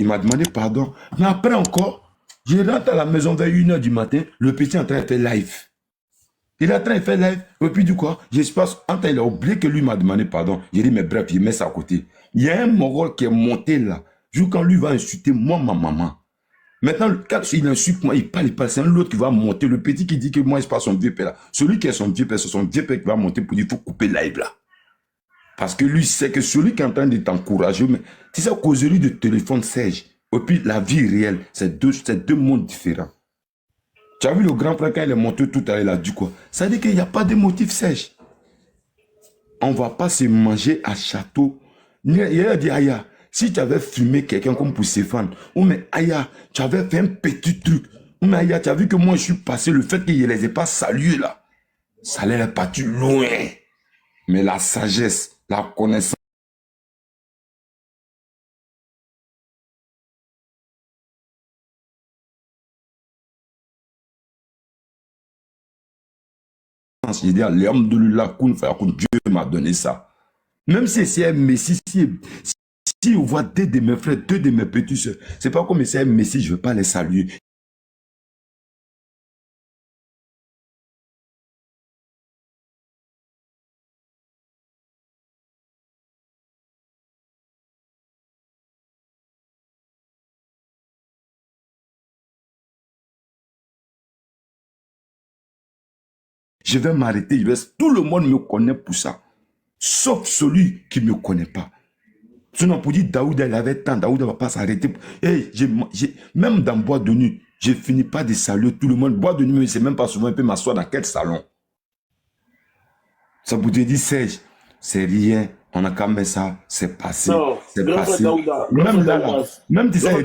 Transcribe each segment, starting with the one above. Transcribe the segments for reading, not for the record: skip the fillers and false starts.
Il m'a demandé pardon. Mais après encore, je rentre à la maison vers 1h du matin, le petit est en train de faire live. Il est en train de faire live, et puis du quoi, j'espère, il a oublié que lui m'a demandé pardon. J'ai dit, mais bref, il met ça à côté. Il y a un Mogol qui est monté là. Quand lui va insulter moi, ma maman. Maintenant, quand il insulte moi, il parle. C'est un autre qui va monter. Le petit qui dit que moi, c'est pas son vieux père là. Celui qui est son vieux père, c'est son vieux père qui va monter pour dire, il faut couper live là. Parce que lui sait que celui qui est en train de t'encourager, tu sais, causerie de téléphone, Serge, et puis la vie réelle, c'est deux mondes différents. Tu as vu le grand frère quand il est monté tout à l'heure, il a dit quoi? Ça veut dire qu'il n'y a pas de motif, Serge. On ne va pas se manger à château. Il a dit, Aya, si tu avais fumé quelqu'un comme pour Stéphane, ou mais Aya, tu avais fait un petit truc, ou mais Aya, tu as vu que moi je suis passé, le fait qu'il ne les ait pas salués là, ça allait partir loin. Mais la sagesse, la connaissance, j'ai dit, l'homme de l'Ullah, Dieu m'a donné ça. Même si c'est un messie, si on voit deux de mes frères, deux de mes petits soeurs, c'est pas comme c'est un messie, je ne veux pas les saluer. Je vais m'arrêter, tout le monde me connaît pour ça. Sauf celui qui ne me connaît pas. Sinon, pour dire Daouda, il avait tant, Daouda ne va pas s'arrêter. Hey, même dans Bois de Nuit, je ne finis pas de saluer tout le monde. Bois de Nuit, je ne sais même pas souvent, il peut m'asseoir dans quel salon. Ça vous dit, Serge, c'est rien. On a quand même ça, c'est passé. C'est passé. Même là, même tu sais, c'est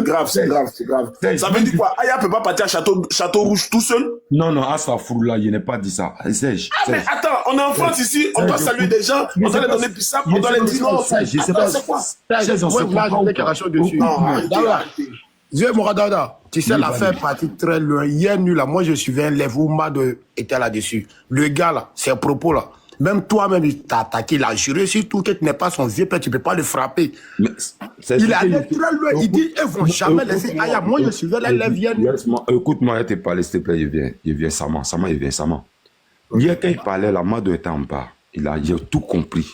grave. Ça veut dire quoi? Aya ne peut pas partir à Château Rouge tout seul? Non, à sa foule là, il n'a pas dit ça. Serge. Ah, mais attends, on est en France ici, on doit saluer des gens, on doit les donner pissap, on doit les dire non. Je sais pas, c'est quoi? Moi, j'ai une déclaration dessus. Dieu Moradada, tu sais, l'affaire est partie très loin. Hier nuit, là, moi, je suivais un live où Mad était là-dessus. Le gars, là, ses propos, là, même toi-même, il t'a attaqué, il a juré surtout que tu n'es pas son vieux père, tu ne peux pas le frapper. Mais il est allé très loin, il dit, ils ne vont jamais laisser Aya. Moi, je suivais un live hier nuit. Écoute-moi, te parler, s'il te plaît, il vient Sama. Hier, quand il parlait, la Mad était en bas. Il a tout compris.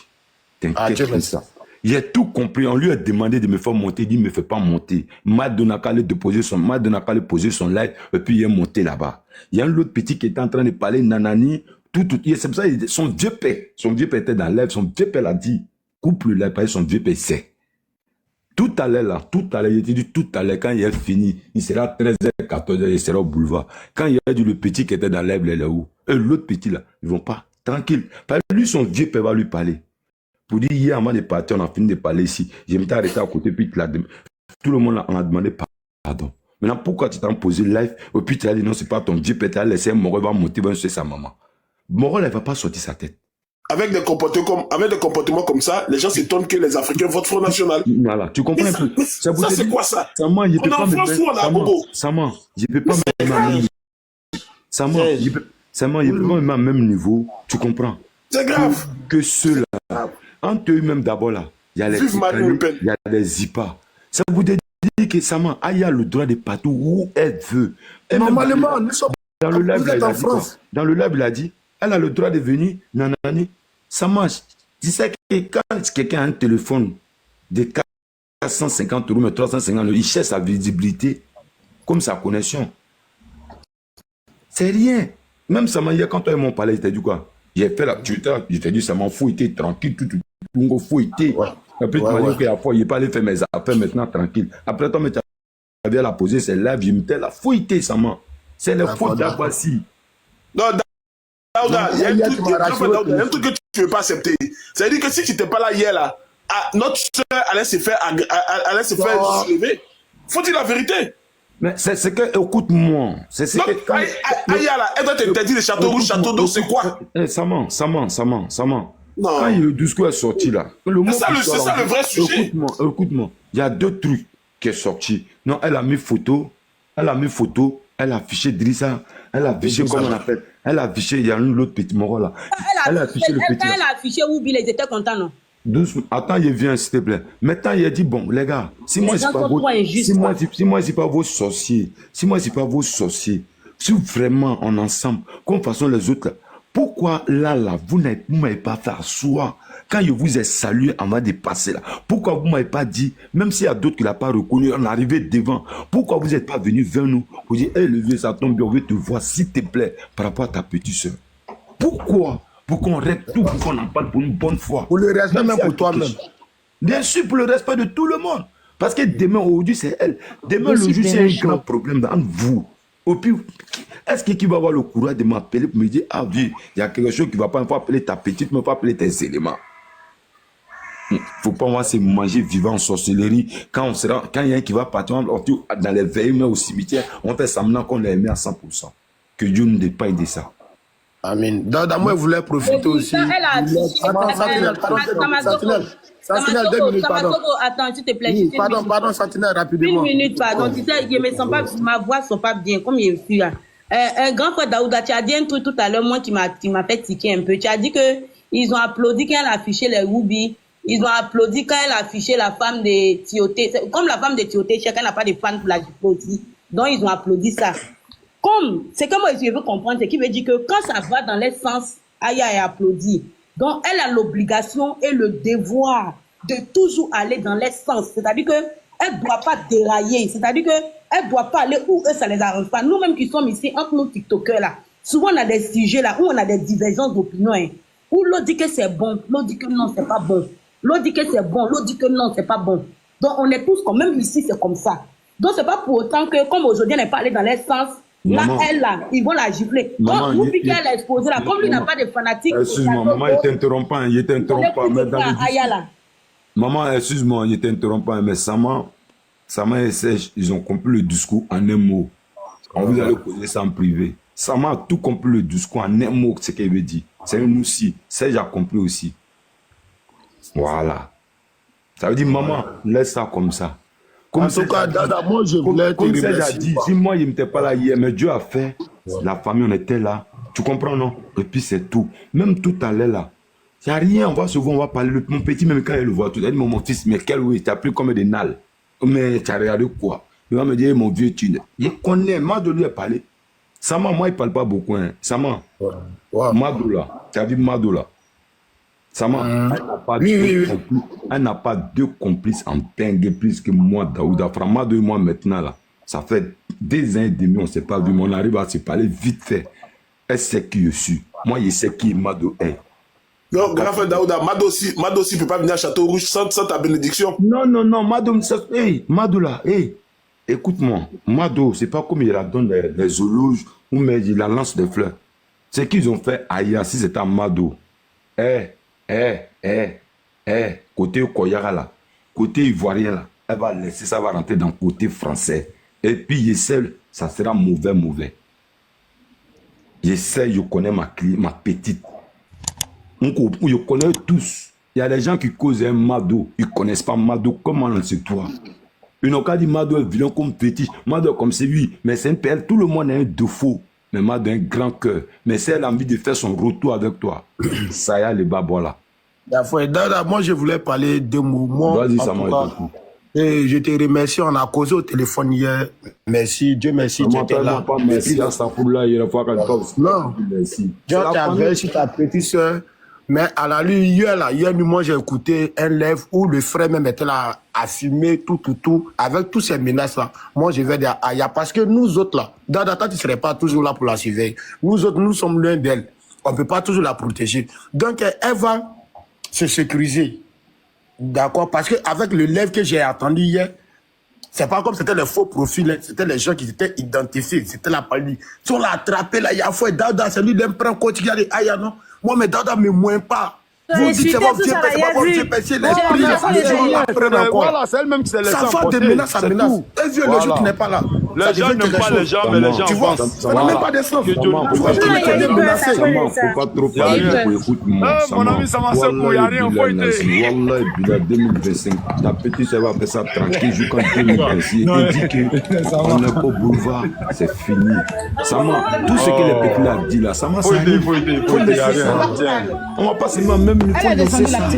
T'inquiète pas ça. Il a tout compris. On lui a demandé de me faire monter. Il dit, ne me fais pas monter. Mad n'a qu'à poser son live. Et puis, il est monté là-bas. Il y a un autre petit qui était en train de parler, Nanani. C'est pour ça, son vieux père était dans live. Son vieux père l'a dit, coupe le live, son vieux père sait. Tout à l'heure, il était dit, tout à l'heure, quand il est fini, il sera 13h, 14h, il sera au boulevard. Quand il a dit, le petit qui était dans live, il est là où? Et l'autre petit là, ils vont pas. Tranquille. Lui, son vieux père va lui parler. Pour dire, hier, avant de partir, on a fini de parler ici. Je m'étais arrêté à côté, puis tout le monde en a demandé pardon. Maintenant, pourquoi tu t'es posé live, et puis tu as dit, non, c'est pas ton vieux père, tu as laissé Moro, va monter, va insulter sa maman. Moro, elle va pas sortir sa tête. Avec des comportements comme ça, les gens s'étonnent que les Africains votent Front National. Voilà, tu comprends un peu. Ça, c'est quoi ça? Sama, je peux pas me mettre à même niveau. Tu comprends? C'est grave. Que ceux-là, entre eux-mêmes d'abord là, il y a les Zipa. Ça vous dit que Sama, il y a le droit de partout où elle veut. Normalement, nous sommes dans le live, en France. Dans le live, il a dit, elle a le droit de venir, nanani. Sama, tu sais que quand quelqu'un a un téléphone de 450 €, mais 350 €, il cherche sa visibilité comme sa connexion. C'est rien. Même Sama, hier, quand toi et mon palais, il t'a dit quoi? J'ai fait la tuteur, je t'ai dit, ça m'en fout, il était tranquille, tout faut été. Après, tu m'as dit qu'à la fois, il n'est pas allé faire mes affaires maintenant, tranquille. Après, toi, tu avais la poser, c'est là, je me disais, la fouille, ça m'a. C'est le faute d'Abbassi. Non, Daouda, il y a un truc que tu ne veux pas accepter. C'est-à-dire que si tu n'étais pas là hier, là, notre soeur allait se faire soulever. Faut-il la vérité? Mais c'est que, écoute-moi, c'est ce que... Aya là, elle doit t'interdire les châteaux rouges, châteaux d'eau, c'est quoi? Saman. Non. Quand le discours est sorti là... C'est ça le vrai sujet. Écoute-moi, il y a deux trucs qui sont sortis. Non, elle a mis photo, elle a affiché Drissa, elle a affiché, comment on appelle? Elle a affiché, il y a un autre petit moro là. Elle a affiché Oubi, ils étaient contents, non? Doucement. Attends, il vient, s'il te plaît. Maintenant, il a dit, bon, les gars, si moi, c'est pas vos sorciers, si vraiment, en ensemble, comme façon les autres, là, pourquoi là, vous ne m'avez pas fait asseoir quand je vous ai salué avant de passer là? Pourquoi vous ne m'avez pas dit, même s'il y a d'autres qui ne l'ont pas reconnu, on est arrivé devant, pourquoi vous n'êtes pas venu vers nous pour dire, hé, le vieux, ça tombe bien, on veut te voir, s'il te plaît, par rapport à ta petite soeur? Pourquoi? Pour qu'on règle tout, pour qu'on en parle pour une bonne fois. Pour le respect, même pour toi-même. Bien sûr, pour le respect de tout le monde. Parce que demain, aujourd'hui, c'est elle. Demain, le jour, c'est un grand problème dans vous. Et puis, est-ce que qui va avoir le courage de m'appeler pour me dire, ah oui, il y a quelque chose qui ne va pas me faire appeler ta petite, me faire appeler tes éléments. Il ne faut pas voir se manger vivant en sorcellerie. Quand il y a un qui va partir dans les veilles, mais au cimetière, on fait semblant qu'on l'a aimé à 100%. Que Dieu ne dépasse de ça. Amen. Dans moi, je voulais profiter aussi. Sentinelle, 2 minutes, pardon. Attends, s'il te plaît. Oui, pardon, Sentinelle, rapidement. 1 minute, pardon. Tu sais, je me sens pas, ma voix ne sont pas bien, comme je suis là. Grand frère Daouda, tu as dit un truc tout à l'heure, moi, qui m'a fait tiquer un peu. Tu as dit qu'ils ont applaudi quand elle a affiché les Ruby. Ils ont applaudi quand elle a affiché la femme de Tioté. Comme la femme de Tioté, chacun n'a pas de fan pour la aussi. Donc, ils ont applaudi ça. Comme, c'est comme je veux comprendre, c'est qui veut dire que quand ça va dans les sens, Aya est applaudi. Donc, elle a l'obligation et le devoir de toujours aller dans les sens. C'est-à-dire qu'elle ne doit pas dérailler. C'est-à-dire qu'elle ne doit pas aller où eux, ça ne les arrange pas. Nous-mêmes qui sommes ici, entre nous TikTokers, là, souvent on a des sujets là où on a des divergences d'opinion. Hein, où l'autre dit que c'est bon, l'autre dit que non, c'est pas bon. L'autre dit que c'est bon, l'autre dit que non, c'est pas bon. Donc, on est tous comme même ici, c'est comme ça. Donc, c'est pas pour autant que, comme aujourd'hui, elle n'est pas allée dans les sens. Là, elle, là, ils vont la gifler. Maman, vous piquez, elle a exposé là. Comme lui n'a pas de fanatique. Excuse-moi, maman, il t'interrompt pas. Maman, excuse-moi, il t'interrompt pas. Mais Sama et Serge, ils ont compris le discours en un mot. Vous allez poser ça en privé. Sama a tout compris le discours en un mot, ce qu'elle veut dire. C'est nous aussi. Serge a compris aussi. Voilà. Ça veut dire, maman, laisse ça comme ça. Comme en tout cas, Dada, moi, je voulais te remercier. Dit, si moi, il n'était pas là hier, mais Dieu a fait, la famille, on était là. Tu comprends, non? Et puis, c'est tout. Même tout à l'heure, là, il n'y a rien, on va se voir, on va parler. Mon petit, même quand il le voit, tout, il dit, mon fils, mais quel oui, tu as pris comme des nalles. Mais tu as regardé quoi? Il va me dire, mon vieux, tu il connaît, Mado lui a parlé. Sama, moi, il ne parle pas beaucoup. Hein. Sama, Mado là, tu as vu Mado là? Sama, elle n'a pas deux complices en pingue plus que moi, Daouda. Mado et moi maintenant là, ça fait 2 ans et demi, on ne s'est pas vu, mais on arrive à se parler vite fait. Elle sait qui je suis. Moi, je sais qui Mado est. Non, grand frère Daouda, Mado aussi ne peut pas venir à Château Rouge sans ta bénédiction. Non, Mado, Mado là, écoute-moi, Mado, c'est pas comme il la donne les zoologes ou mais il la lance des fleurs. C'est qu'ils ont fait ailleurs, si c'était à Mado. Côté Koyara là, côté ivoirien là, elle va laisser, ça va rentrer dans le côté français. Et puis, Yessel, ça sera mauvais. Yessel, je connais ma petite. Je connais tous. Il y a des gens qui causent un Mado. Ils ne connaissent pas Mado. Comment c'est toi? Ils n'ont qu'à dire Mado est vilain comme petit. Mado comme c'est lui. Mais c'est un père. Tout le monde a un défaut. Mais Mado a un grand cœur. Mais si elle a envie de faire son retour avec toi, ça y est, les babos là. Moi, je voulais parler de mots. Vas-y, ça m'a été. Et je te remercie, on a causé au téléphone hier. Merci, Dieu merci, tu étais là. Pas merci à sa foule là, il y a une fois qu'elle parle. Non, Dieu t'avait sur ta petite soeur. Mais à la nuit, hier nuit, moi j'ai écouté un live où le frère même était là à filmer tout, avec tous ces menaces là. Moi je vais dire Aya, parce que nous autres là, dans ta tu ne serais pas toujours là pour la surveiller. Nous autres, nous sommes loin d'elle. On ne peut pas toujours la protéger. Donc elle va se sécuriser. D'accord? Parce qu'avec le live que j'ai attendu hier, c'est pas comme c'était les faux profils, hein. C'était les gens qui étaient identifiés. C'était la panique. Si on l'a attrapé là, il y a fois Dada, c'est lui qui prend quotidien de Aya, non? Moi, mais Dada ne me moins pas. Vous dites c'est votre Dieu, c'est pas votre Dieu, c'est l'esprit. Voilà, c'est elle-même qui s'est laissée. Ça va de menace à menace. Un vieux le jour qui n'est pas là. Ça Les gens devient n'aiment quelque pas chose. les gens, mais les gens Tu vois, avancent. ça n'a même pas de sens. Que Dieu nous Tu vois, protège. tu me connais menacé. Faut pas trop parler beaucoup, écoute-moi. Mon ami, ça m'a secoué, il n'y a rien, faut aider. Wallah, Bila 2025, ta petite sœur va faire ça tranquille jusqu'en 2026. Et dit qu'on n'est pas au boulevard, c'est fini. Sama, tout ce que les petits là dit là, Sama, ça arrive. Faut aider, Faut laisser ça. On va pas seulement même il faut laisser ça.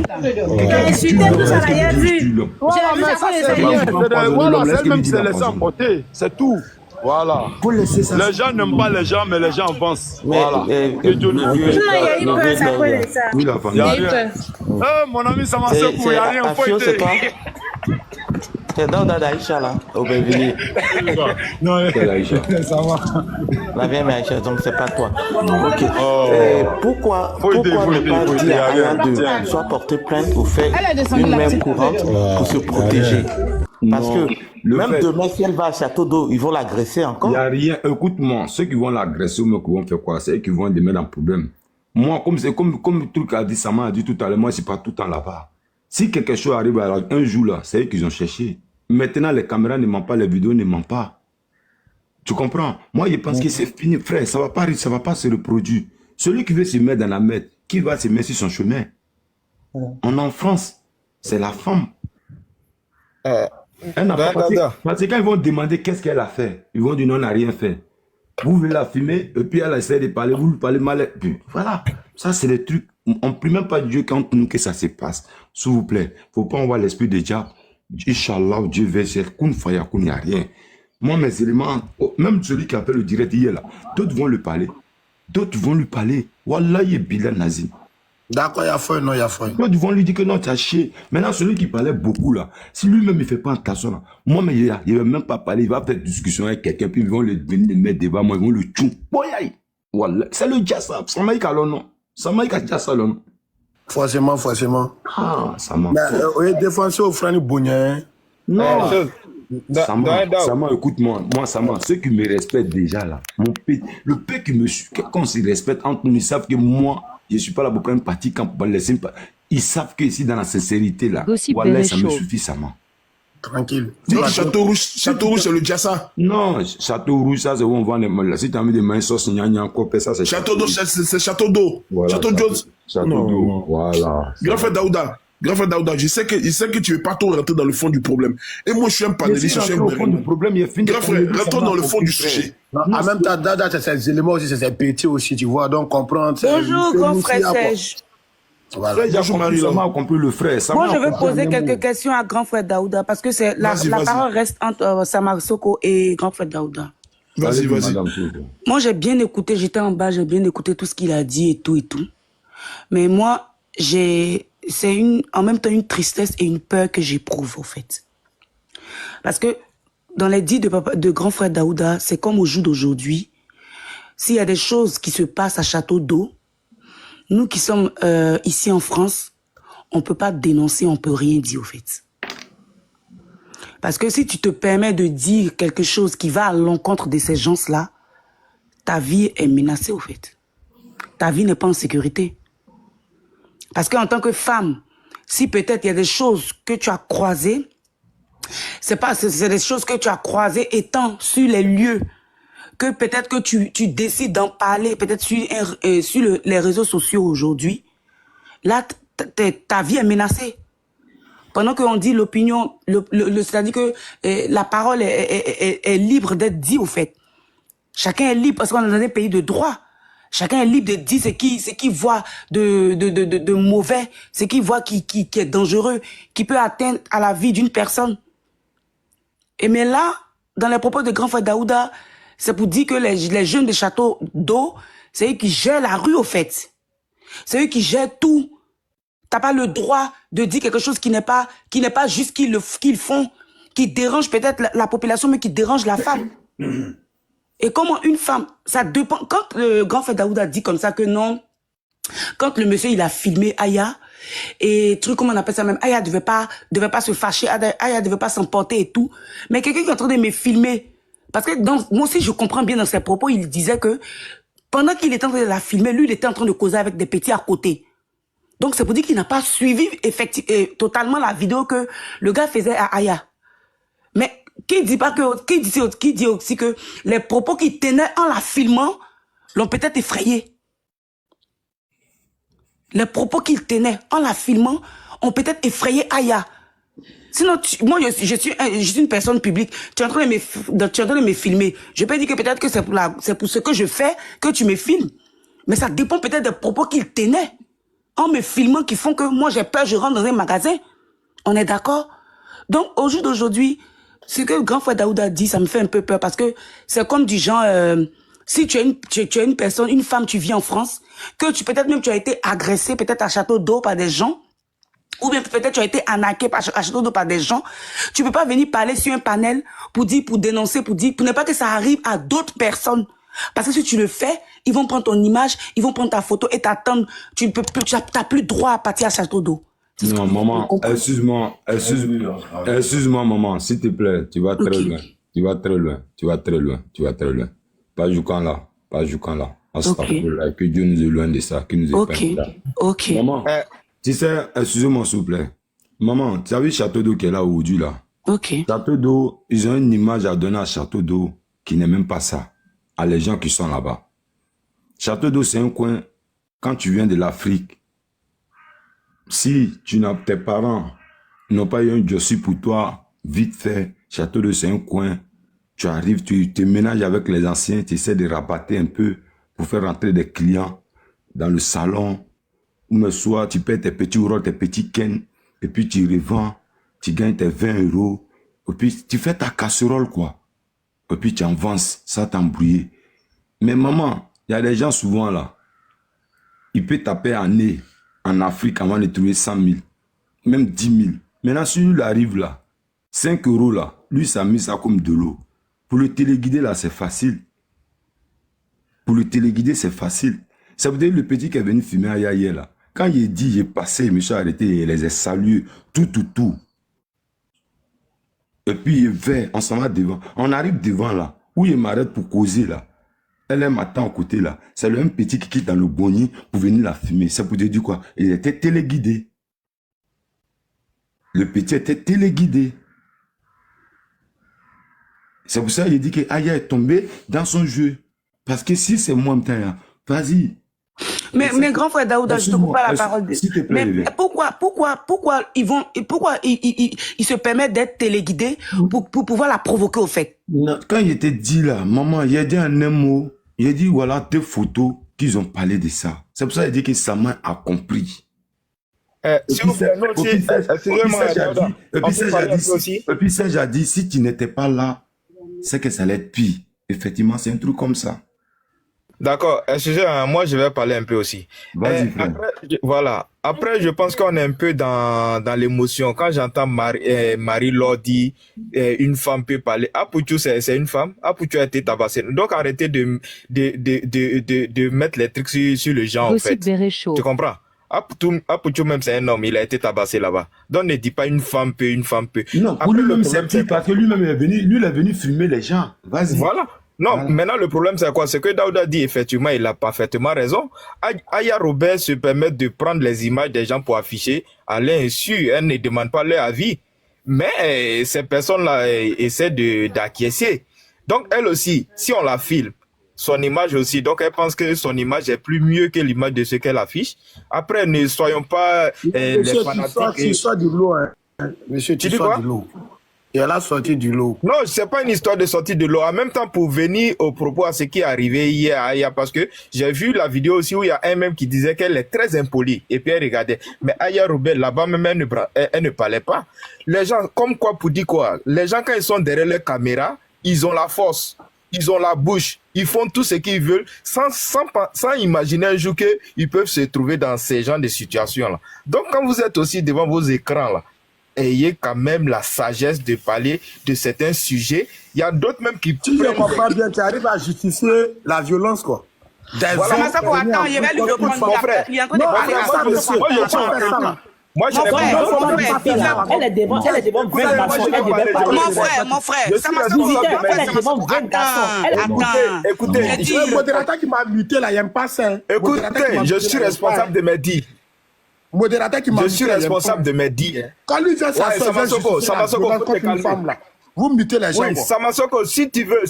Voilà, c'est elle-même qui s'est laissée emporter. C'est tout. Voilà. Faut laisser ça. Les gens n'aiment pas les gens, mais les gens avancent. Voilà. Oui, la famille. Mon ami, ça m'a secoué, il n'y a rien, faut aider. C'est Daouda d'Aïcha là, au Bévili. Non, Quelle Aïcha? ça va. La vieille Aïcha, donc c'est pas toi. Ok. Pourquoi ne pas dire à Aya de soit porter plainte ou faire une main courante pour se protéger? Parce que même demain, si elle va à Château d'Eau, ils vont l'agresser encore. Il n'y a rien. Écoute-moi, ceux qui vont l'agresser ou qui vont faire quoi, c'est eux qui vont les mettre en problème. Moi, comme le truc a dit, Sama a dit tout à l'heure, moi, je ne suis pas tout le temps là-bas. Si quelque chose arrive un jour là, c'est eux qu'ils ont cherché. Maintenant, les caméras ne mentent pas, les vidéos ne mentent pas. Tu comprends? Moi, je pense que c'est fini, frère. Ça va pas se reproduire. Celui qui veut se mettre dans la merde, qui va se mettre sur son chemin? On est en France. C'est la femme. Parce que quand ils vont demander qu'est-ce qu'elle a fait, ils vont dire non, elle n'a rien fait. Vous voulez la filmer, et puis elle essaie de parler, vous lui parlez mal. Et puis, voilà. Ça, c'est les trucs. On ne prie même pas Dieu quand nous que ça se passe. S'il vous plaît. Il ne faut pas envoyer l'esprit de diable. Inch'Allah, Dieu veut faire kun faya kun, il n'y a rien. Moi, mes éléments, même celui qui appelle le direct hier là, d'autres vont lui parler. D'autres vont lui parler. Wallah, il est Bilal Nazim. D'accord, il y a foi, non, il y a foi. D'autres vont lui dire que non, tu as chié. Maintenant, celui qui parlait beaucoup là, si lui-même il ne fait pas attention là, moi, mais il ne va même pas parler, il va faire discussion avec quelqu'un, puis ils vont le mettre devant moi, ils vont le tchou. Wallah, c'est le Djassa. Ça m'a dit qu'à l'on. Ça m'a dit qu'à Djassa l'on. Forcément. Ah, ça m'a. Mais oui, défenseur au frère Bougné. Non. Sama, écoute-moi, Sama, ceux qui me respectent déjà là, le peu qui me suit, quand on se respecte entre nous, ils savent que moi, je ne suis pas là pour prendre parti quand on laisser pas. Ils savent que ici, dans la sincérité là, voilà, ça me suffit, Sama. Tranquille. Château Rouge, c'est le Djassa. Non, Château Rouge, ça c'est où on vend les mains. Si tu as mis des mains sauce, encore ça, c'est Château d'eau, c'est Château d'eau. Voilà, Château d'eau. Château d'eau, voilà. Grand frère Daouda, je sais que tu ne veux pas trop rentrer dans le fond du problème. Et moi, je suis un panéliste, je suis un grand frère, rentrons dans le fond du sujet. En même temps, Dada, c'est ces éléments aussi, c'est ces petits aussi, tu vois, donc comprendre. Bonjour, grand frère Serge. Voilà. Bonjour Marie, ça m'a compris le frère. Moi, je veux poser quelques questions à grand frère Daouda, parce que la parole reste entre Samar Soko et grand frère Daouda. Vas-y. Moi, j'ai bien écouté, j'étais en bas, j'ai bien écouté tout ce qu'il a dit et tout. Mais moi, c'est en même temps une tristesse et une peur que j'éprouve, au fait. Parce que dans les dits de grand frère Daouda, c'est comme au jour d'aujourd'hui. S'il y a des choses qui se passent à Château d'Eau, nous qui sommes ici en France, on ne peut pas dénoncer, on ne peut rien dire, au fait. Parce que si tu te permets de dire quelque chose qui va à l'encontre de ces gens-là, ta vie est menacée, au fait. Ta vie n'est pas en sécurité. Parce qu'en tant que femme, si peut-être il y a des choses que tu as croisées, c'est des choses que tu as croisées étant sur les lieux, que peut-être que tu décides d'en parler, peut-être sur les réseaux sociaux aujourd'hui, là, ta vie est menacée. Pendant qu'on dit l'opinion, c'est-à-dire que la parole est libre d'être dit, au fait. Chacun est libre parce qu'on est dans un pays de droit. Chacun est libre de dire ce qu'il voit de mauvais, ce qu'il voit qui est dangereux, qui peut atteindre à la vie d'une personne. Mais là, dans les propos de grand frère Daouda, c'est pour dire que les jeunes de Château d'Eau, c'est eux qui gèrent la rue, au fait. C'est eux qui gèrent tout. T'as pas le droit de dire quelque chose qui n'est pas juste qu'ils font, qui dérange peut-être la population, mais qui dérange la femme. Et comment une femme, ça dépend. Quand le grand frère Daouda dit comme ça que non, quand le monsieur il a filmé Aya, et truc, comment on appelle ça même, Aya devait pas se fâcher, Aya devait pas s'emporter et tout. Mais quelqu'un qui est en train de me filmer, parce que moi aussi je comprends bien dans ses propos, il disait que pendant qu'il était en train de la filmer, lui il était en train de causer avec des petits à côté. Donc c'est pour dire qu'il n'a pas suivi totalement la vidéo que le gars faisait à Aya. Mais qui dit aussi que les propos qu'il tenait en la filmant l'ont peut-être effrayé. Les propos qu'il tenait en la filmant ont peut-être effrayé Aya. Sinon, moi, je suis une personne publique. Tu es en train de me filmer. Je peux dire que peut-être que c'est pour ce que je fais que tu me filmes. Mais ça dépend peut-être des propos qu'il tenait en me filmant qui font que moi, j'ai peur, je rentre dans un magasin. On est d'accord? Donc, au jour d'aujourd'hui, ce que le grand frère Daouda dit, ça me fait un peu peur parce que c'est comme du genre, si tu es une personne, une femme, tu vis en France, que peut-être même tu as été agressé peut-être à Château d'Eau par des gens, ou bien peut-être tu as été arnaqué à Château d'Eau par des gens, tu peux pas venir parler sur un panel pour dénoncer, pour ne pas que ça arrive à d'autres personnes. Parce que si tu le fais, ils vont prendre ton image, ils vont prendre ta photo et t'attendre. Tu n'as plus droit à partir à Château d'Eau. Non, maman, excuse-moi, maman, s'il te plaît, tu vas très loin. Tu vas très loin. Pas jusqu'en là. Astagfirullah, que Dieu nous éloigne de ça, que nous épargne ça. Ok. Maman, tu sais, excusez-moi s'il vous plaît. Maman, tu as vu Château d'Eau qui est là aujourd'hui là? Ok. Château d'Eau, ils ont une image à donner à Château d'Eau qui n'est même pas ça, à les gens qui sont là-bas. Château d'Eau, c'est un coin, quand tu viens de l'Afrique, si tes parents n'ont pas eu un dossier pour toi, vite fait, Château d'Eau, c'est un coin, tu arrives, tu te ménages avec les anciens, tu essaies de rabattre un peu pour faire rentrer des clients dans le salon, ou le soir, tu payes tes petits rôles, tes petits ken, et puis tu revends, tu gagnes tes 20 €, et puis tu fais ta casserole, quoi. Et puis tu avances, ça t'embrouille. Mais maman, il y a des gens souvent là, ils peuvent taper un nez en Afrique avant de trouver 100 000, même 10 000. Maintenant, si lui arrive là, 5 € là, lui, ça a mis ça comme de l'eau. Pour le téléguider là, c'est facile. Ça veut dire le petit qui est venu fumer à hier là. Quand il dit, j'ai passé, je me suis arrêté, il les a salués, tout. Et puis il va, on s'en va devant. On arrive devant là, où il m'arrête pour causer là. Elle m'attend à côté là. C'est le même petit qui quitte dans le boni pour venir la fumer. Ça pouvait dire quoi? Il était téléguidé. Le petit était téléguidé. C'est pour ça qu'il dit que Aya est tombé dans son jeu. Parce que si c'est moi, vas-y. Mais grand frère Daouda, je te coupe pas la parole. Mais pourquoi ils se permettent d'être téléguidés pour pouvoir la provoquer au fait? Non, quand il était dit là, maman, il a dit un mot, il a dit voilà 2 photos qu'ils ont parlé de ça. C'est pour ça qu'il dit que Sama a compris. Et puis Serge a dit, si tu n'étais pas là, c'est que ça allait être pire. Effectivement, c'est un truc comme ça. D'accord, moi je vais parler un peu aussi. Vas-y, frère. Après, je pense qu'on est un peu dans l'émotion. Quand j'entends Marie-Laure dire une femme peut parler, Apouchou c'est une femme, Apouchou a été tabassé. Donc arrêtez de mettre les trucs sur le genre en fait. Tu comprends? Apouchou même c'est un homme, il a été tabassé là-bas. Donc ne dis pas une femme peut. Non, pour lui-même c'est petit parce que lui-même il est venu filmer les gens. Vas-y. Voilà. Non, maintenant le problème c'est quoi? C'est que Daouda dit effectivement, il a parfaitement raison. Aya Robert se permet de prendre les images des gens pour afficher à l'insu. Elle ne demande pas leur avis. Mais ces personnes-là essaient d'acquiescer. Donc elle aussi, si on la filme, son image aussi, donc elle pense que son image est plus mieux que l'image de ce qu'elle affiche. Après, ne soyons pas les fanatiques. Tu sors du lot, hein. Monsieur, tu sors du lot. Et elle a sorti du lot. Non, c'est pas une histoire de sortie de l'eau. En même temps, pour venir au propos à ce qui est arrivé hier à Aya, parce que j'ai vu la vidéo aussi où il y a un même qui disait qu'elle est très impolie. Et puis elle regardait. Mais Aya Robert, là-bas même, elle ne parlait pas. Les gens, comme quoi pour dire quoi? Les gens, quand ils sont derrière leur caméra, ils ont la force. Ils ont la bouche. Ils font tout ce qu'ils veulent sans imaginer un jour qu'ils peuvent se trouver dans ces genres de situations-là. Donc, quand vous êtes aussi devant vos écrans, là, ayez quand même la sagesse de parler de certains sujets. Il y a d'autres même qui... Tu ne comprends pas bien, tu arrives à justifier la violence, quoi. Voilà. Ça pour attendre, il va lui reprendre mon frère. Il est en train de parler. Moi, je elle est devant 20 garçons. Mon frère, ça m'a elle est devant 20 garçons. Écoutez, le modérateur qui m'a muté là, il n'aime pas ça. Écoutez, je suis responsable de mes dires. Modérateur qui m'a Je suis responsable de mes dires. Quand lui vient Samasoko, une femme là. Vous mutez les gens. Oui, Samasoko, si tu veux.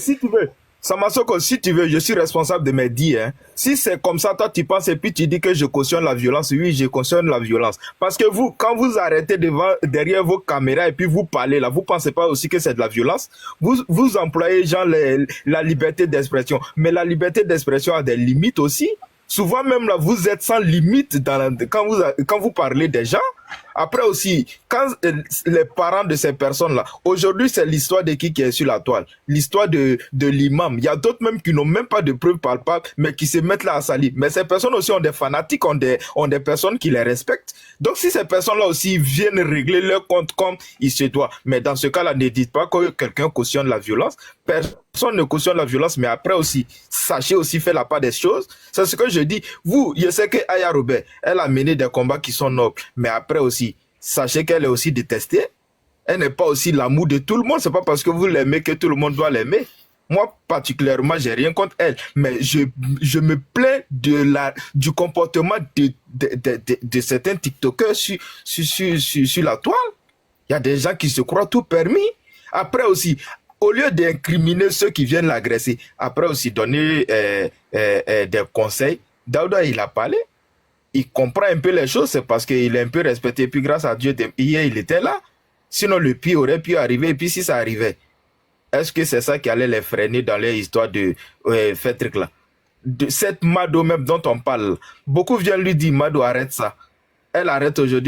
Samasoko, si tu veux, je suis responsable de mes dires. Hein. Si c'est comme ça, toi tu penses et puis tu dis que je cautionne la violence, oui, je cautionne la violence. Parce que vous, quand vous arrêtez derrière vos caméras et puis vous parlez là, vous pensez pas aussi que c'est de la violence? Vous employez genre la liberté d'expression. Mais la liberté d'expression a des limites aussi. Souvent même là, vous êtes sans limite quand vous parlez des gens. Après aussi, quand les parents de ces personnes-là, aujourd'hui c'est l'histoire de qui est sur la toile, l'histoire de l'imam. Il y a d'autres même qui n'ont même pas de preuves palpables, mais qui se mettent là à salir. Mais ces personnes aussi ont des fanatiques, ont des personnes qui les respectent. Donc si ces personnes-là aussi viennent régler leur compte comme il se doit, mais dans ce cas-là, ne dites pas que quelqu'un cautionne la violence. Personne ne cautionne la violence, mais après aussi, sachez aussi faire la part des choses. C'est ce que je dis. Vous, je sais que Aya Robert, elle a mené des combats qui sont nobles, mais après aussi, sachez qu'elle est aussi détestée. Elle n'est pas aussi l'amour de tout le monde. C'est pas parce que vous l'aimez que tout le monde doit l'aimer. Moi, particulièrement, j'ai rien contre elle. Mais je me plains du comportement de certains TikTokers sur la toile. Il y a des gens qui se croient tout permis. Après aussi, au lieu d'incriminer ceux qui viennent l'agresser, après aussi donner des conseils, Daouda, il a parlé. Il comprend un peu les choses, c'est parce qu'il est un peu respecté. Et puis grâce à Dieu, hier, il était là. Sinon, le pire aurait pu arriver. Et puis si ça arrivait, est-ce que c'est ça qui allait les freiner dans leur histoire de faire truc là? De cette Mado même dont on parle, beaucoup viennent lui dire, Mado, arrête ça. Elle arrête aujourd'hui.